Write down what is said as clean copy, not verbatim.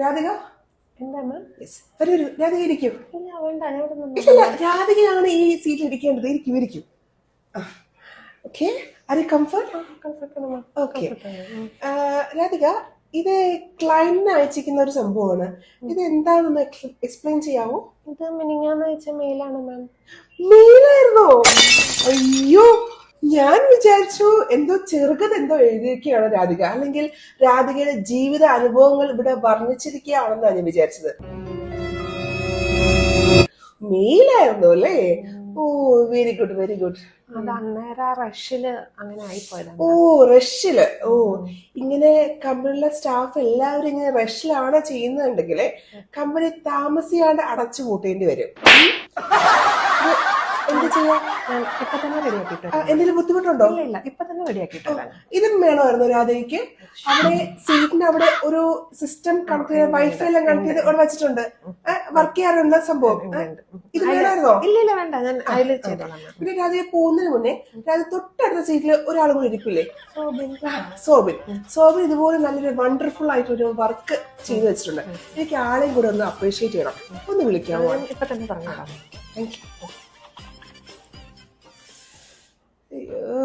രാധിക എന്താ മാം? വരൂ വരൂ, രാധിക ഇരിക്കും. ഇല്ല വേണ്ട, ഞാൻ ഇവിടെ നിന്ന് ഇല്ല രാധികയാണ് ഈ സീറ്റിൽ ഇരിക്കേണ്ടത്. ഇരിക്കും ഇരിക്കും. Okay, are you comfort? കംഫർട്ടാണ് മാം. ഓക്കെ. രാധിക, ഇത് ക്ലയന്റിന് അയച്ചിരിക്കുന്ന ഒരു സംഭവമാണ്. ഇത് എന്താണെന്ന് എക്സ്പ്ലെയിൻ ചെയ്യാമോ? ഇത് മിനിങ്ങാന്ന് അയച്ച മെയിലാണ് മാം. മെയിലായിരുന്നോ? അയ്യോ, ഞാൻ വിചാരിച്ചു എന്തോ ചെറുകഥ എന്തോ എഴുതിയിരിക്കുകയാണ് രാധിക, അല്ലെങ്കിൽ രാധികയുടെ ജീവിത അനുഭവങ്ങൾ ഇവിടെ വർണ്ണിച്ചിരിക്കുകയാണെന്നാണ് ഞാൻ വിചാരിച്ചത്. മെയിലായിരുന്നു അല്ലേ? ഓ, വെരി ഗുഡ് വെരി ഗുഡ്. അത് അന്നേരം റഷില് അങ്ങനെ ആയിപ്പോയതാണ്. ഓ, റഷില്. ഓ, ഇങ്ങനെ കമ്പനിയിലെ സ്റ്റാഫ് എല്ലാവരും ഇങ്ങനെ റഷിലാണ് ചെയ്യുന്നുണ്ടെങ്കിൽ കമ്പനി താമസിയാണ്ട് അടച്ചു പൂട്ടേണ്ടി വരും. എന്ത് ചെയ്യാ? ഇപ്പൊ തന്നെ റെഡിയാക്കിട്ടോ. എന്തെങ്കിലും ബുദ്ധിമുട്ടുണ്ടോ? ഇല്ല ഇല്ല, ഇപ്പൊ തന്നെ റെഡിയാക്കിട്ടോ. ഇതും വേണമായിരുന്നു രാധയ്ക്ക്. അവിടെ സീറ്റിന്റെ അവിടെ ഒരു സിസ്റ്റം കണക്ട് ചെയ്ത് വൈഫൈ എല്ലാം കണക്ട് ചെയ്ത് അവിടെ വെച്ചിട്ടുണ്ട്. വർക്ക് ചെയ്യാറുണ്ട് സംഭവം. ഇത് വേണമായിരുന്നോ? ഇല്ല ഇല്ല വേണ്ട, ഞാൻ അതിൽ ചെയ്തോളാം. പിന്നെ രാധയെ പോകുന്നതിന് മുന്നേ രാധ തൊട്ടടുത്ത സീറ്റിൽ ഒരാൾ കൂടി ഇരിപ്പില്ലേ? സോബിൻ. സോബിൻ ഇതുപോലെ നല്ലൊരു വണ്ടർഫുൾ ആയിട്ടൊരു വർക്ക് ചെയ്ത് വെച്ചിട്ടുണ്ട്. എനിക്ക് ആളെയും കൂടെ ഒന്ന് അപ്രീഷിയേറ്റ് ചെയ്യണം. ഒന്ന് വിളിക്കാമോ? ഇപ്പൊ തന്നെ പറഞ്ഞോളാം. Thank you. അയ്യോ.